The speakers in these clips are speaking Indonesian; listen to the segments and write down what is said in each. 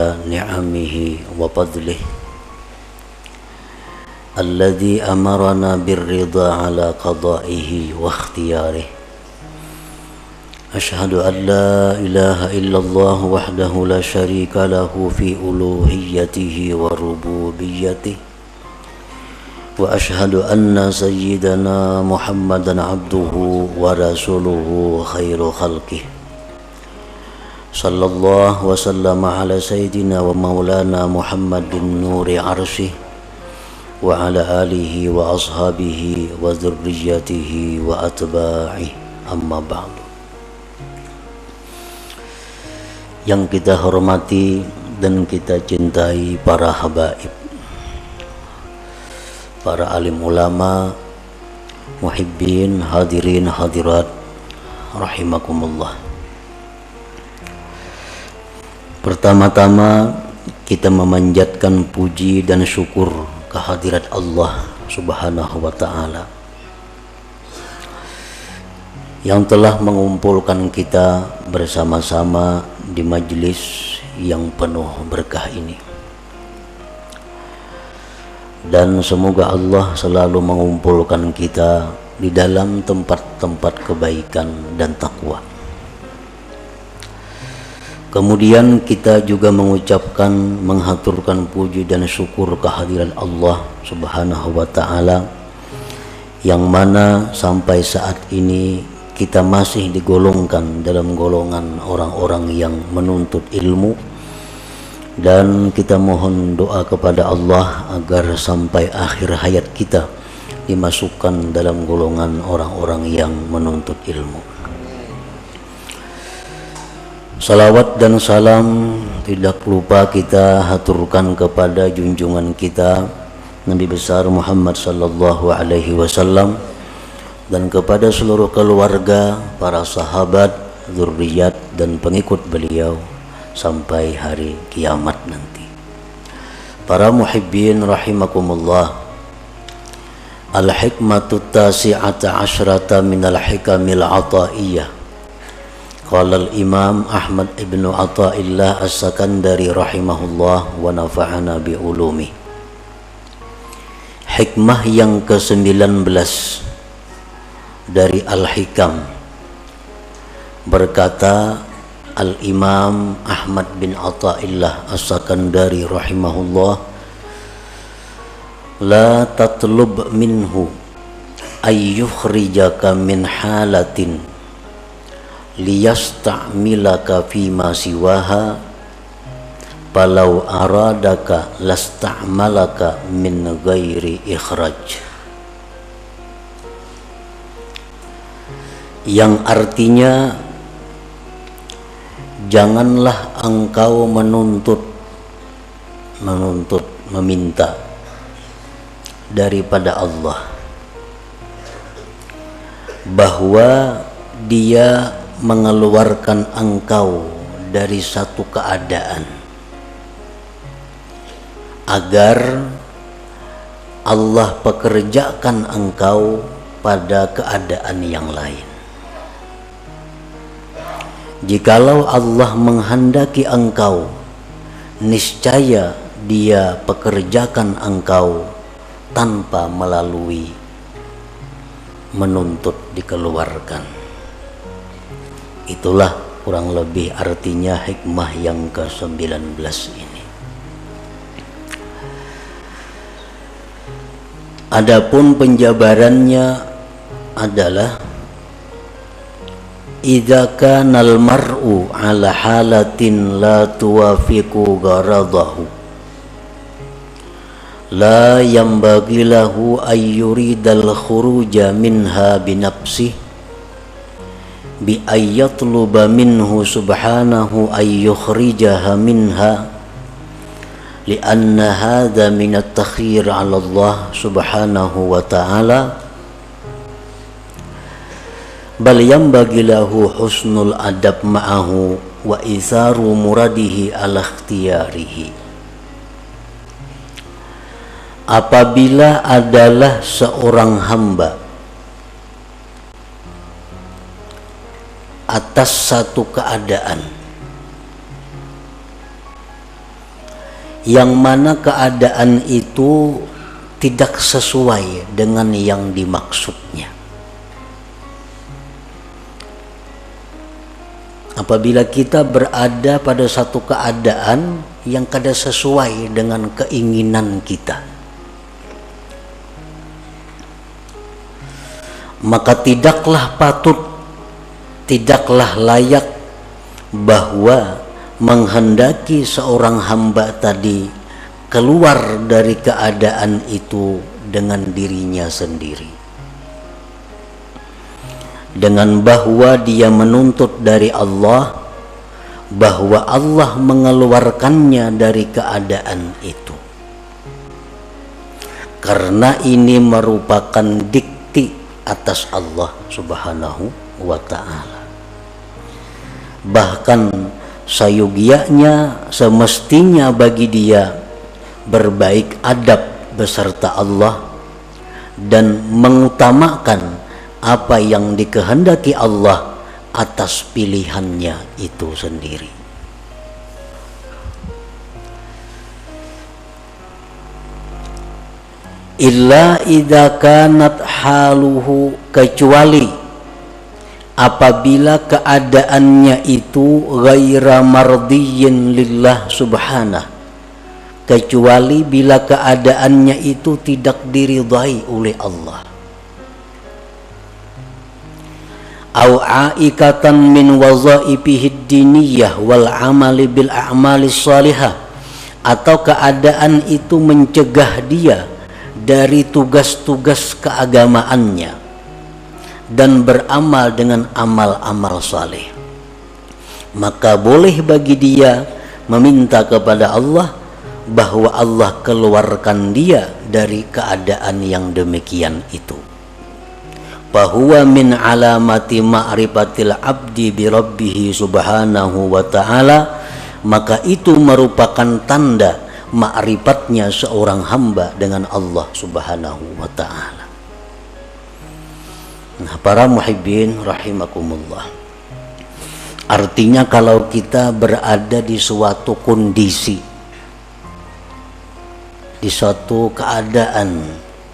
نعمه وفضله الذي أمرنا بالرضا على قضائه واختياره أشهد أن لا إله إلا الله وحده لا شريك له في ألوهيته وربوبيته وأشهد أن سيدنا محمدا عبده ورسوله خير خلقه صلى الله وسلم على سيدنا ومولانا محمد نور عرشه وعلى آله وأصحابه وذريته وأتباعه أما بعد. Yang kita hormati dan kita cintai para habaib, para alim ulama, muhibbin, hadirin hadirat rahimakumullah. Pertama-tama kita memanjatkan puji dan syukur kehadirat Allah Subhanahu wa ta'ala yang telah mengumpulkan kita bersama-sama di majelis yang penuh berkah ini. Dan semoga Allah selalu mengumpulkan kita di dalam tempat-tempat kebaikan dan takwa. Kemudian kita juga mengucapkan, menghaturkan puji dan syukur kehadiran Allah Subhanahu wa ta'ala yang mana sampai saat ini kita masih digolongkan dalam golongan orang-orang yang menuntut ilmu, dan kita mohon doa kepada Allah agar sampai akhir hayat kita dimasukkan dalam golongan orang-orang yang menuntut ilmu. Salawat dan salam tidak lupa kita haturkan kepada junjungan kita Nabi besar Muhammad sallallahu alaihi wasallam dan kepada seluruh keluarga, para sahabat, zuriat dan pengikut beliau sampai hari kiamat nanti. Para muhibbin rahimakumullah. Al-hikmatu tasi'ata asyrata minal hikamil ataiyah. Qala al-Imam Ahmad ibn Athaillah As-Sakandari rahimahullah wa nafa'ana bi ulumi. Hikmah yang ke-19 dari Al-Hikam, berkata Al-Imam Ahmad bin Athaillah As-Sakandari rahimahullah, la tatlub minhu ayyukhrijaka min halatin liyasta'milaka fima siwaha palau aradaka lasta'malaka min ghairi ikhraj. Yang artinya, janganlah engkau meminta daripada Allah bahwa Dia mengeluarkan engkau dari satu keadaan agar Allah pekerjakan engkau pada keadaan yang lain. Jikalau Allah menghendaki engkau, niscaya Dia pekerjakan engkau tanpa melalui menuntut dikeluarkan. Itulah kurang lebih artinya hikmah yang ke-19 ini. Adapun penjabarannya adalah idza kana al-mar'u ala halatin la tuwafiqu gharadahu la yanbaghi lahu ay yuridal khuruja minha binafsihi bi ayyatluba minhu subhanahu ay yukhrijaha minha lianna hadha min at-takhir 'ala Allah subhanahu wa ta'ala bal yanbaghi lahu husnul adab ma'ahu wa itharu muradihi ala ikhtiyarihi. Apabila adalah seorang hamba atas satu keadaan yang mana keadaan itu tidak sesuai dengan yang dimaksudnya. Apabila kita berada pada satu keadaan yang kada sesuai dengan keinginan kita, maka tidaklah patut, tidaklah layak bahwa menghendaki seorang hamba tadi keluar dari keadaan itu dengan dirinya sendiri, dengan bahwa dia menuntut dari Allah bahwa Allah mengeluarkannya dari keadaan itu, karena ini merupakan dikti atas Allah Subhanahu wa ta'ala. Bahkan sayugianya semestinya bagi dia berbaik adab beserta Allah dan mengutamakan apa yang dikehendaki Allah atas pilihannya itu sendiri. Illa idza kanat haluhu, kecuali apabila keadaannya itu ghaira mardiyyin lillah subhanah, kecuali bila keadaannya itu tidak diridhai oleh Allah. Au aikatan min wazaifihi diniyah wal amali bil a'malis salihah, atau keadaan itu mencegah dia dari tugas-tugas keagamaannya dan beramal dengan amal-amal saleh, maka boleh bagi dia meminta kepada Allah bahwa Allah keluarkan dia dari keadaan yang demikian itu. Fahuwa min alamati ma'rifatil abdi bi rabbih subhanahu wa ta'ala, maka itu merupakan tanda ma'rifatnya seorang hamba dengan Allah subhanahu wa ta'ala. Nah, para muhibbin rahimakumullah, artinya kalau kita berada di suatu kondisi, di suatu keadaan,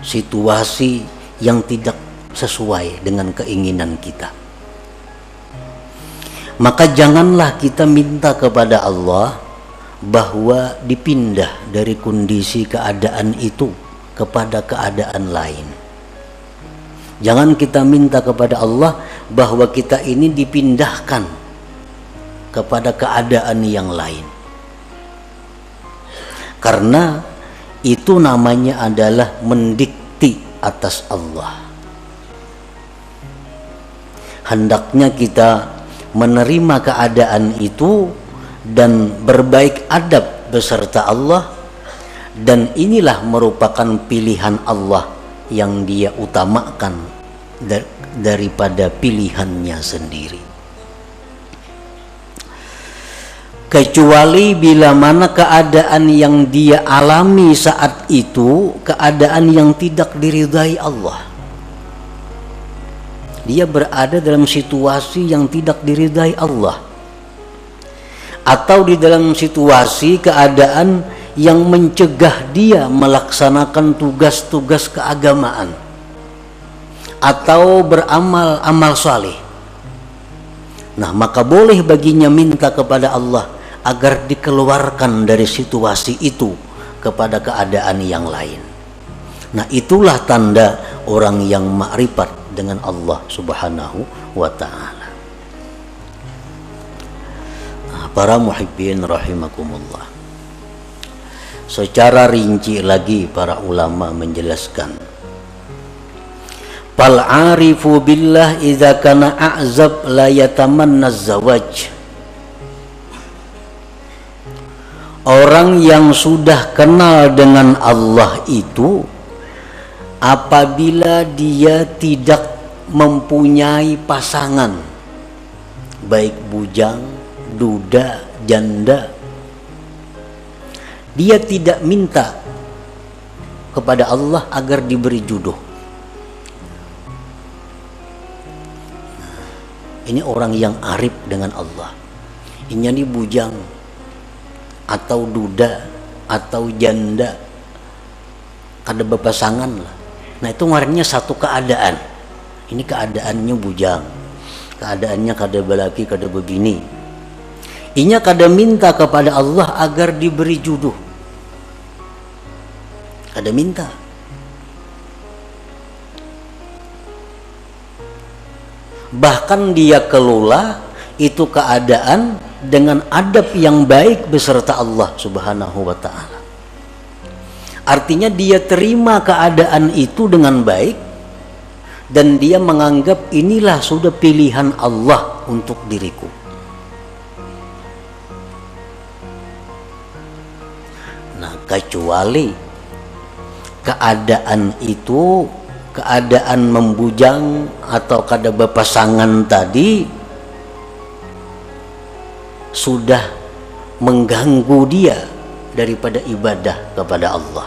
situasi yang tidak sesuai dengan keinginan kita, maka janganlah kita minta kepada Allah bahwa dipindah dari kondisi keadaan itu kepada keadaan lain. Jangan kita minta kepada Allah bahwa kita ini dipindahkan kepada keadaan yang lain, karena itu namanya adalah mendikti atas Allah. Hendaknya kita menerima keadaan itu dan berbaik adab beserta Allah, dan inilah merupakan pilihan Allah yang dia utamakan daripada pilihannya sendiri. Kecuali bila mana keadaan yang dia alami saat itu keadaan yang tidak diridhai Allah, dia berada dalam situasi yang tidak diridhai Allah, atau di dalam situasi keadaan yang mencegah dia melaksanakan tugas-tugas keagamaan atau beramal amal saleh. Nah, maka boleh baginya minta kepada Allah agar dikeluarkan dari situasi itu kepada keadaan yang lain. Nah, itulah tanda orang yang makrifat dengan Allah subhanahu wa ta'ala. Nah, para muhibbin rahimakumullah, secara rinci lagi para ulama menjelaskan, fal arifu billah idza kana a'zab la yatamanna zawaj. Orang yang sudah kenal dengan Allah itu, apabila dia tidak mempunyai pasangan, baik bujang, duda, janda, dia tidak minta kepada Allah agar diberi jodoh. Ini orang yang arif dengan Allah. Ini bujang atau duda atau janda kada berpasangan lah. Nah itu ngarannya satu keadaan. Ini keadaannya bujang, keadaannya kada balaki kada begini. Inya kada minta kepada Allah agar diberi jodoh, kada minta. Bahkan dia kelola itu keadaan dengan adab yang baik beserta Allah Subhanahu wa ta'ala. Artinya dia terima keadaan itu dengan baik dan dia menganggap inilah sudah pilihan Allah untuk diriku. Nah, kecuali keadaan itu, keadaan membujang atau kada berpasangan tadi sudah mengganggu dia daripada ibadah kepada Allah,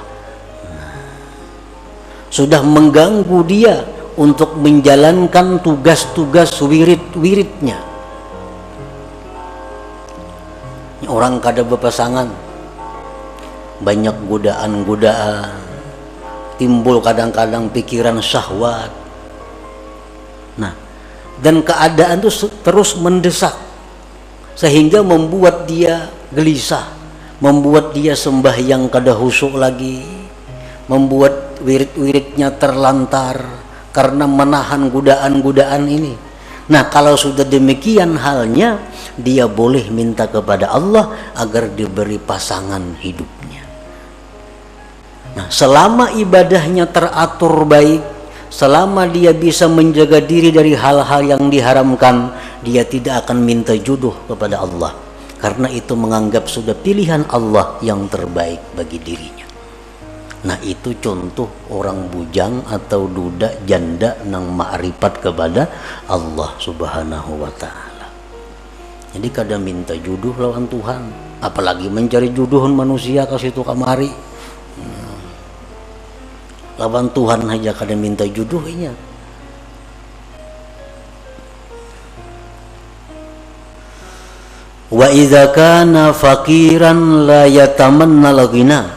sudah mengganggu dia untuk menjalankan tugas-tugas wirid-wiridnya. Orang kada berpasangan, banyak godaan-godaan, timbul kadang-kadang pikiran syahwat. Nah, dan keadaan itu terus mendesak sehingga membuat dia gelisah, membuat dia sembahyang kada khusyuk lagi, membuat wirid-wiridnya terlantar karena menahan godaan-godaan ini. Nah, kalau sudah demikian halnya, dia boleh minta kepada Allah agar diberi pasangan hidupnya. Nah, selama ibadahnya teratur baik, selama dia bisa menjaga diri dari hal-hal yang diharamkan, dia tidak akan minta jodoh kepada Allah, karena itu menganggap sudah pilihan Allah yang terbaik bagi dirinya. Nah, itu contoh orang bujang atau duda janda nang ma'rifat kepada Allah Subhanahu wa ta'ala. Jadi kada minta jodoh lawan Tuhan, apalagi mencari jodohan manusia ke situ kamari. Lawan Tuhan aja kada minta jodohnya. Wa idza kana faqiran la yatamanna al-ghina.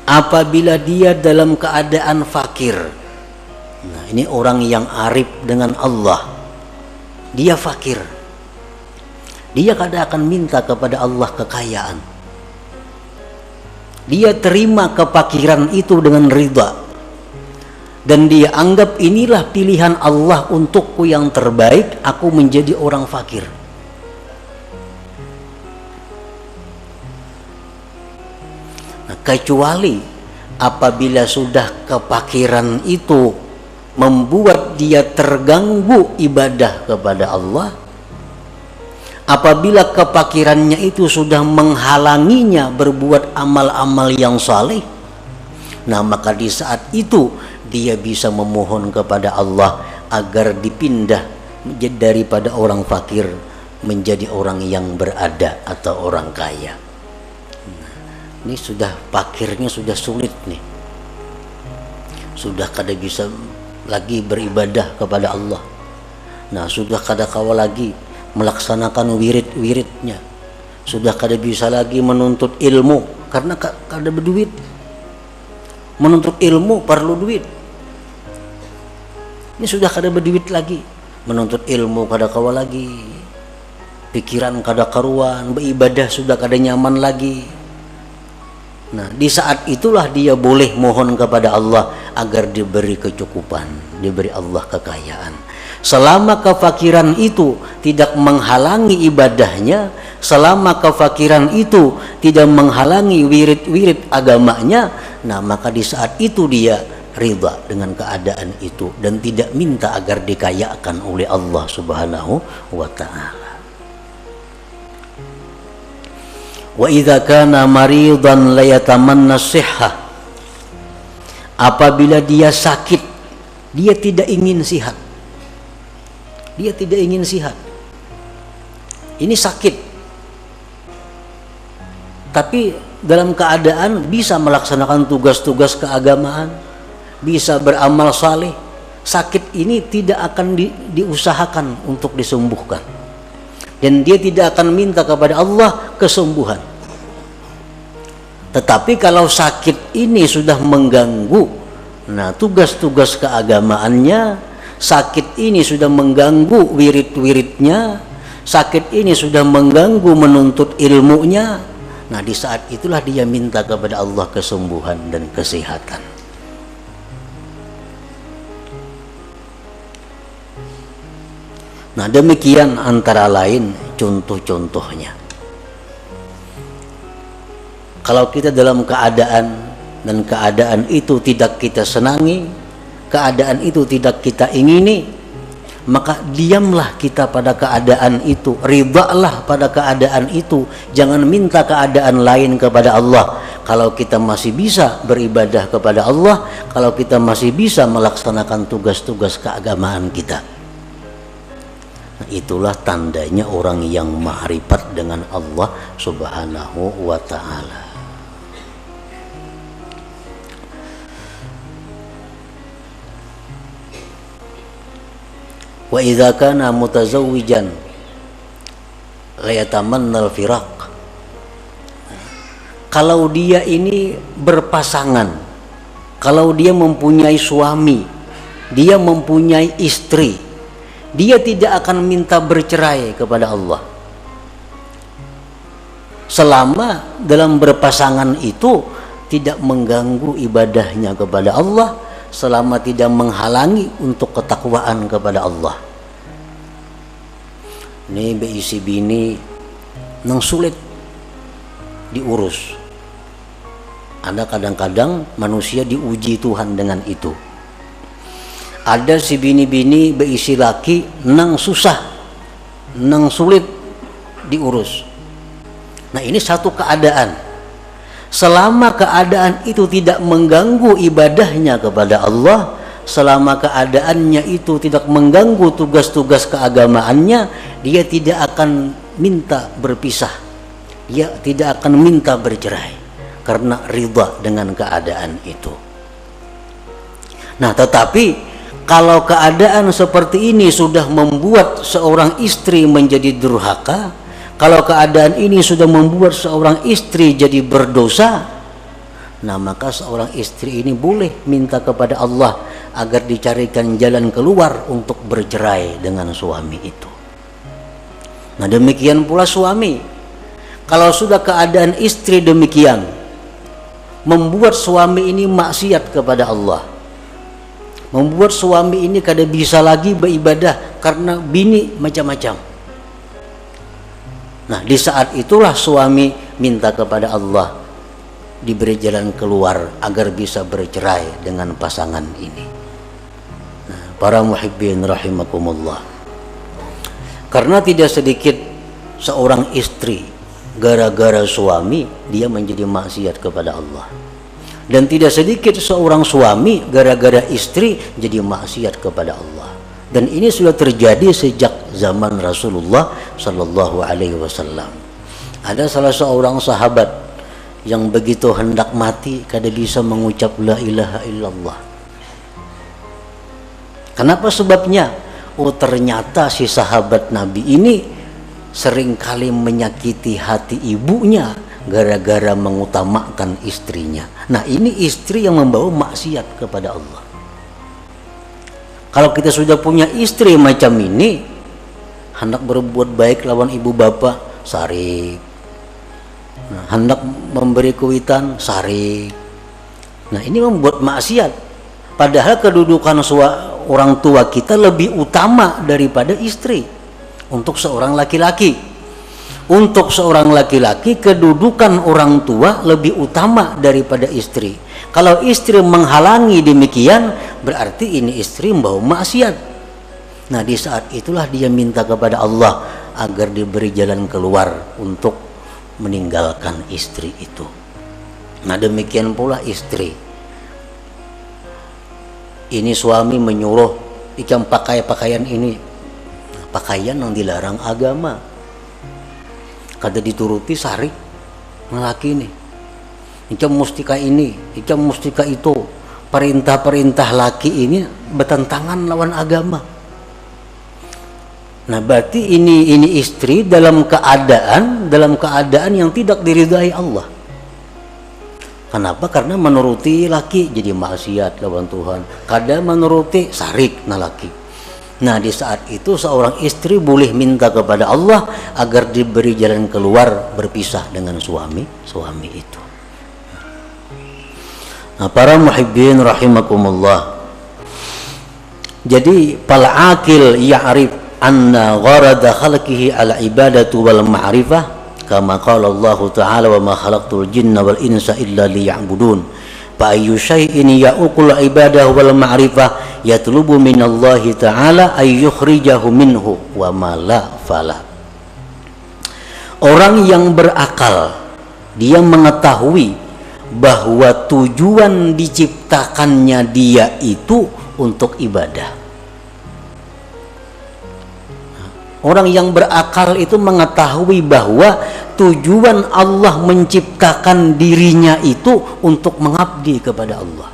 Apabila dia dalam keadaan fakir. Nah, ini orang yang arif dengan Allah. Dia fakir. Dia kada akan minta kepada Allah kekayaan. Dia terima kefakiran itu dengan ridha. Dan dia anggap inilah pilihan Allah untukku yang terbaik, aku menjadi orang fakir. Nah, kecuali apabila sudah kefakiran itu membuat dia terganggu ibadah kepada Allah, apabila kefakirannya itu sudah menghalanginya berbuat amal-amal yang saleh, nah maka di saat itu dia bisa memohon kepada Allah agar dipindah daripada orang fakir menjadi orang yang berada atau orang kaya. Nah, ini sudah fakirnya sudah sulit nih, sudah kada bisa lagi beribadah kepada Allah. Nah, sudah kada kawa lagi melaksanakan wirid-wiridnya, sudah kada bisa lagi menuntut ilmu karena kada berduit. Menuntut ilmu perlu duit. Ini sudah kada berduit lagi, menuntut ilmu kada kawa lagi, pikiran kada karuan, beribadah sudah kada nyaman lagi. Nah, di saat itulah dia boleh mohon kepada Allah agar diberi kecukupan, diberi Allah kekayaan. Selama kefakiran itu tidak menghalangi ibadahnya, selama kefakiran itu tidak menghalangi wirid-wirid agamanya, nah maka di saat itu dia ridha dengan keadaan itu dan tidak minta agar dikayakan oleh Allah Subhanahu wa ta'ala. Wa idza kana maridan la yatamanna sihhah. Apabila dia sakit, dia tidak ingin sihat. Dia tidak ingin sihat. Ini sakit, tapi dalam keadaan bisa melaksanakan tugas-tugas keagamaan, bisa beramal saleh. Sakit ini tidak akan diusahakan untuk disembuhkan, dan dia tidak akan minta kepada Allah kesembuhan. Tetapi kalau sakit ini sudah mengganggu, nah tugas-tugas keagamaannya, sakit ini sudah mengganggu wirid-wiridnya, sakit ini sudah mengganggu menuntut ilmunya, nah di saat itulah dia minta kepada Allah kesembuhan dan kesehatan. Nah demikian antara lain contoh-contohnya. Kalau kita dalam keadaan dan keadaan itu tidak kita senangi, keadaan itu tidak kita ingini, maka diamlah kita pada keadaan itu, ridhalah pada keadaan itu, jangan minta keadaan lain kepada Allah. Kalau kita masih bisa beribadah kepada Allah, kalau kita masih bisa melaksanakan tugas-tugas keagamaan kita, nah, itulah tandanya orang yang ma'rifat dengan Allah Subhanahu wa ta'ala. Wa idza kana mutazawwijan la yatamanna al-firaq. Kalau dia ini berpasangan, kalau dia mempunyai suami, dia mempunyai istri, dia tidak akan minta bercerai kepada Allah selama dalam berpasangan itu tidak mengganggu ibadahnya kepada Allah, selama tidak menghalangi untuk ketakwaan kepada Allah. Ini beisi bini nang sulit diurus. Ada kadang-kadang manusia diuji Tuhan dengan itu. Ada si bini-bini beisi laki nang susah, nang sulit diurus. Nah ini satu keadaan. Selama keadaan itu tidak mengganggu ibadahnya kepada Allah, selama keadaannya itu tidak mengganggu tugas-tugas keagamaannya, dia tidak akan minta berpisah, dia tidak akan minta bercerai karena ridha dengan keadaan itu. Nah tetapi kalau keadaan seperti ini sudah membuat seorang istri menjadi durhaka, kalau keadaan ini sudah membuat seorang istri jadi berdosa, nah maka seorang istri ini boleh minta kepada Allah agar dicarikan jalan keluar untuk bercerai dengan suami itu. Nah demikian pula suami, kalau sudah keadaan istri demikian membuat suami ini maksiat kepada Allah, membuat suami ini kada bisa lagi beribadah karena bini macam-macam. Nah di saat itulah suami minta kepada Allah diberi jalan keluar agar bisa bercerai dengan pasangan ini. Nah, para muhibbin rahimakumullah, karena tidak sedikit seorang istri gara-gara suami dia menjadi maksiat kepada Allah, dan tidak sedikit seorang suami gara-gara istri jadi maksiat kepada Allah. Dan ini sudah terjadi sejak zaman Rasulullah Sallallahu Alaihi Wasallam. Ada salah seorang sahabat yang begitu hendak mati kada bisa mengucap la ilaha illallah. Kenapa sebabnya? Oh ternyata si sahabat Nabi ini seringkali menyakiti hati ibunya gara-gara mengutamakan istrinya. Nah ini istri yang membawa maksiat kepada Allah. Kalau kita sudah punya istri macam ini, hendak berbuat baik lawan ibu bapak, sarik. Nah, hendak memberi kuitan, sarik. Nah ini membuat maksiat. Padahal kedudukan orang tua kita lebih utama daripada istri. Untuk seorang laki-laki, untuk seorang laki-laki kedudukan orang tua lebih utama daripada istri. Kalau istri menghalangi demikian, berarti ini istri membawa maksiat. Nah di saat itulah dia minta kepada Allah agar diberi jalan keluar untuk meninggalkan istri itu. Nah demikian pula istri. Ini suami menyuruh ikam pakai pakaian ini, pakaian yang dilarang agama, kada dituruti sarik laki ini. Ikam mustika ini, ikam mustika itu. Perintah-perintah laki ini bertentangan lawan agama. Nah berarti ini istri dalam keadaan yang tidak diridai Allah. Kenapa? Karena menuruti laki jadi maksiat lawan Tuhan. Kadang menuruti sarik na laki. Nah, di saat itu seorang istri boleh minta kepada Allah agar diberi jalan keluar berpisah dengan suami itu. Nah, para muhibbin rahimakumullah. Jadi fal aqil ya'rif anna gharada khalqihi ala ibadatu wal ma'rifah kama qala Allah ta'ala wa ma khalaqtul jinna wal insa illa liya'budun. Fa ayyu syai'in ya'uqul ibadah wal ma'rifah yatlubu minallahi ta'ala ay yukhrijahu minhu wa ma la fala. Orang yang berakal dia mengetahui bahwa tujuan diciptakannya dia itu untuk ibadah. Orang yang berakal itu mengetahui bahwa tujuan Allah menciptakan dirinya itu untuk mengabdi kepada Allah.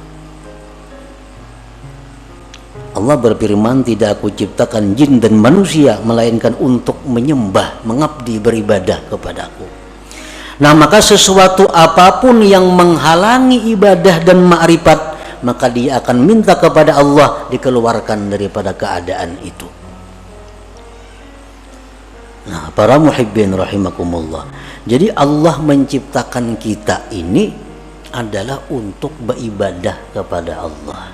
Allah berfirman, tidak aku ciptakan jin dan manusia melainkan untuk menyembah, mengabdi, beribadah kepadaku. Nah, maka sesuatu apapun yang menghalangi ibadah dan ma'rifat, maka dia akan minta kepada Allah dikeluarkan daripada keadaan itu. Nah, para muhibbin rahimakumullah. Jadi Allah menciptakan kita ini adalah untuk beribadah kepada Allah.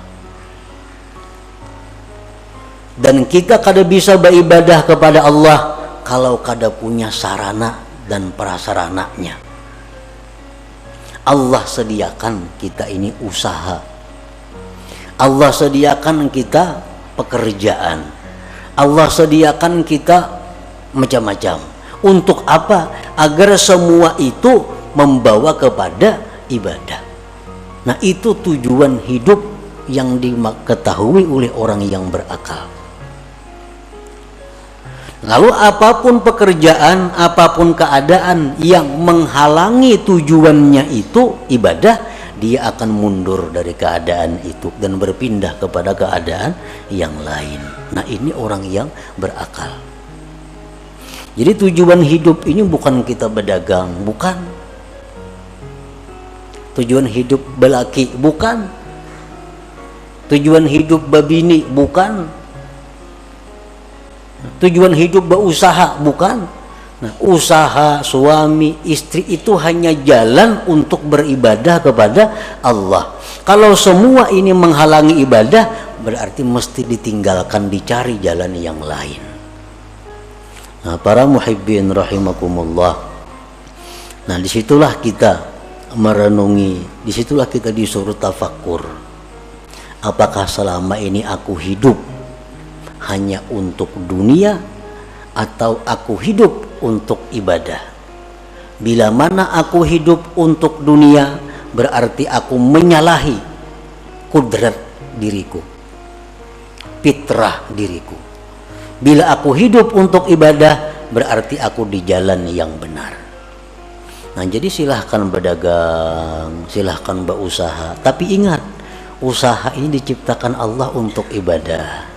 Dan kita kada bisa beribadah kepada Allah kalau kada punya sarana dan prasarananya. Allah sediakan kita ini usaha. Allah sediakan kita pekerjaan. Allah sediakan kita macam-macam. Untuk apa? Agar semua itu membawa kepada ibadah. Nah, itu tujuan hidup yang diketahui oleh orang yang berakal. Lalu apapun pekerjaan, apapun keadaan yang menghalangi tujuannya itu ibadah, dia akan mundur dari keadaan itu dan berpindah kepada keadaan yang lain. Nah, ini orang yang berakal. Jadi tujuan hidup ini bukan kita berdagang, bukan. Tujuan hidup belaki, bukan. Tujuan hidup babini, bukan. Tujuan hidup berusaha, bukan. Nah, usaha suami istri itu hanya jalan untuk beribadah kepada Allah. Kalau semua ini menghalangi ibadah, berarti mesti ditinggalkan, dicari jalan yang lain. Nah, para muhibbin rahimakumullah. Nah, disitulah kita merenungi, disitulah kita disuruh tafakkur. Apakah selama ini aku hidup hanya untuk dunia atau aku hidup untuk ibadah? Bila mana aku hidup untuk dunia, berarti aku menyalahi kudrat diriku, fitrah diriku. Bila aku hidup untuk ibadah, berarti aku di jalan yang benar. Nah, jadi silahkan berdagang, silahkan berusaha, tapi ingat, usaha ini diciptakan Allah untuk ibadah.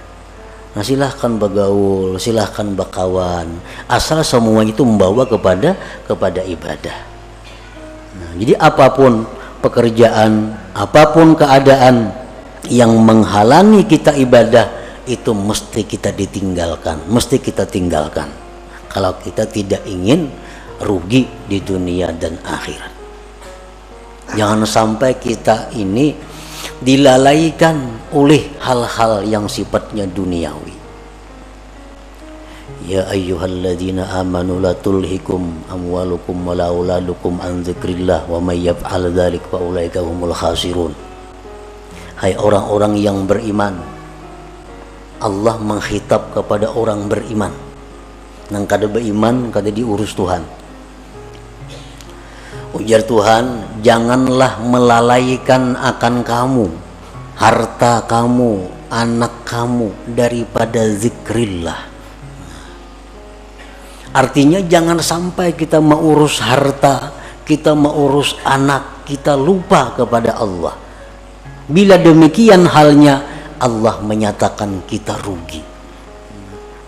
Nah, silahkan bergaul, silahkan berkawan, asal semua itu membawa kepada ibadah. Nah, jadi apapun pekerjaan, apapun keadaan yang menghalangi kita ibadah, itu mesti kita ditinggalkan, mesti kita tinggalkan kalau kita tidak ingin rugi di dunia dan akhirat. Jangan sampai kita ini dilalaikan oleh hal-hal yang sifatnya duniawi. Ya ayyuhalladzina amanu la tulhikum amwalukum wala auladukum an dzikrillah wa may yaf'al dzalik fa ulaika humul khasirun. Hai orang-orang yang beriman, Allah menghitab kepada orang beriman. Nang kada beriman kada diurus Tuhan. Ujar Tuhan, janganlah melalaikan akan kamu, harta kamu, anak kamu daripada zikrillah. Artinya jangan sampai kita mengurus harta, kita mengurus anak, kita lupa kepada Allah. Bila demikian halnya, Allah menyatakan kita rugi.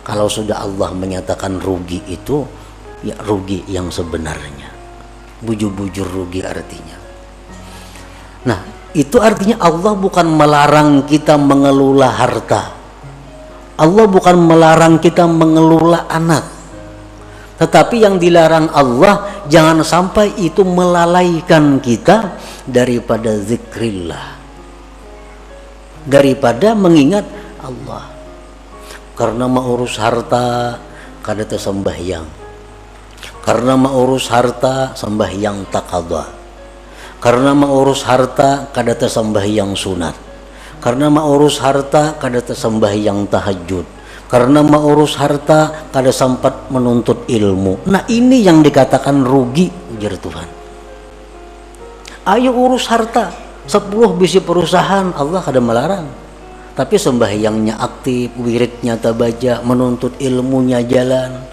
Kalau sudah Allah menyatakan rugi itu, ya rugi yang sebenarnya. Bujur-bujur rugi artinya. Nah, itu artinya Allah bukan melarang kita mengelola harta. Allah bukan melarang kita mengelola anak. Tetapi yang dilarang Allah, jangan sampai itu melalaikan kita daripada zikrillah, daripada mengingat Allah. Karena mau urus harta kada tersembahyang, karena mau urus harta sembahyang taqadha, karena mau urus harta kada tersembahyang sunat, karena mau urus harta kada tersembahyang tahajud, karena mau urus harta kada sempat menuntut ilmu. Nah, ini yang dikatakan rugi, ujar Tuhan. Ayo urus harta, 10 bisi perusahaan, Allah kada melarang. Tapi sembahyangnya aktif, wiridnya tabaja, menuntut ilmunya jalan.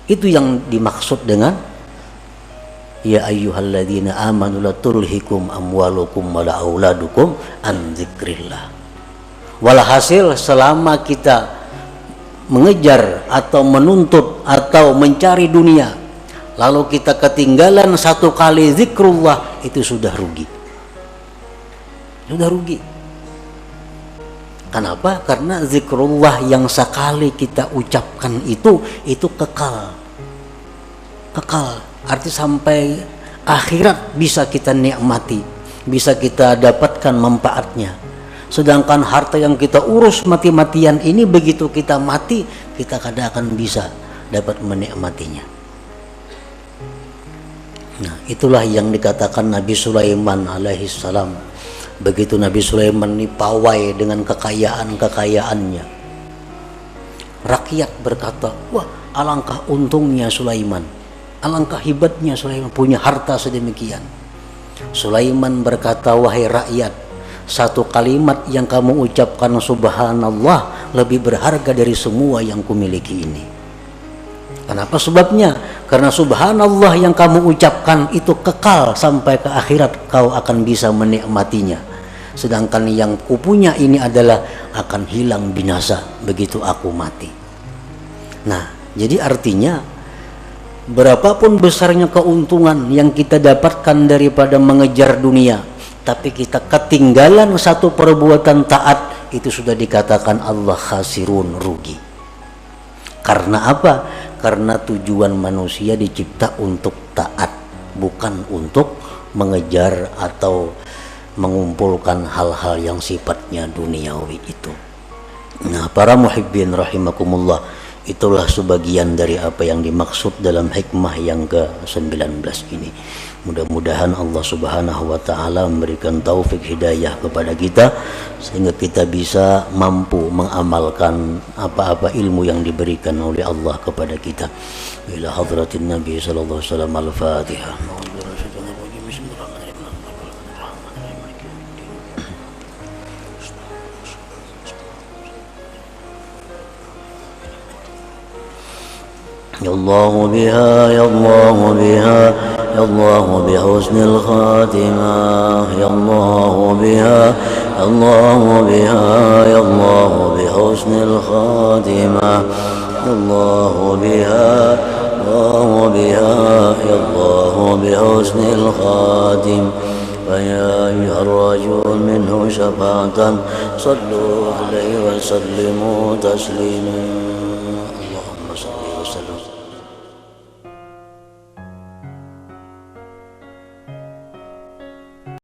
Itu yang dimaksud dengan ya ayyuhalladzina amanu la tulhikum amwalukum wala auladukum an dzikrillah. Walhasil selama kita mengejar atau menuntut atau mencari dunia, lalu kita ketinggalan satu kali zikrullah, itu sudah rugi. Sudah rugi. Kenapa? Karena zikrullah yang sekali kita ucapkan itu kekal. Kekal, arti sampai akhirat bisa kita nikmati, bisa kita dapatkan manfaatnya. Sedangkan harta yang kita urus mati-matian ini, begitu kita mati, kita kadang akan bisa dapat menikmatinya. Nah, itulah yang dikatakan Nabi Sulaiman alaihissalam. Begitu Nabi Sulaiman ini pawai dengan kekayaan-kekayaannya, rakyat berkata, wah alangkah untungnya Sulaiman, alangkah hebatnya Sulaiman punya harta sedemikian. Sulaiman berkata, wahai rakyat, satu kalimat yang kamu ucapkan subhanallah lebih berharga dari semua yang kumiliki ini. Kenapa sebabnya? Karena subhanallah yang kamu ucapkan itu kekal sampai ke akhirat, kau akan bisa menikmatinya. Sedangkan yang kupunya ini adalah akan hilang binasa begitu aku mati. Nah, jadi artinya berapapun besarnya keuntungan yang kita dapatkan daripada mengejar dunia, tapi kita ketinggalan satu perbuatan taat, itu sudah dikatakan Allah khasirun, rugi. Karena apa? Karena tujuan manusia dicipta untuk taat, bukan untuk mengejar atau mengumpulkan hal-hal yang sifatnya duniawi itu. Nah, para muhibbin rahimakumullah, itulah sebagian dari apa yang dimaksud dalam hikmah yang ke-19 ini. Mudah-mudahan Allah Subhanahu wa taala memberikan taufik hidayah kepada kita sehingga kita bisa mampu mengamalkan apa-apa ilmu yang diberikan oleh Allah kepada kita. Ila hadratin Nabi sallallahu alaihi wasallam, al-Fatihah. Ya Allah biha, ya Allah biha, ya Allah bihusnil khatimah, ya Allah biha, ya Allah biha, ya Allah bihusnil khatimah, ya Allah biha, ya Allah biha, ya Allah bihusnil khatimah. فيا أيها الرجل منه شفاعة صلوا عليه وسلموا تسليما.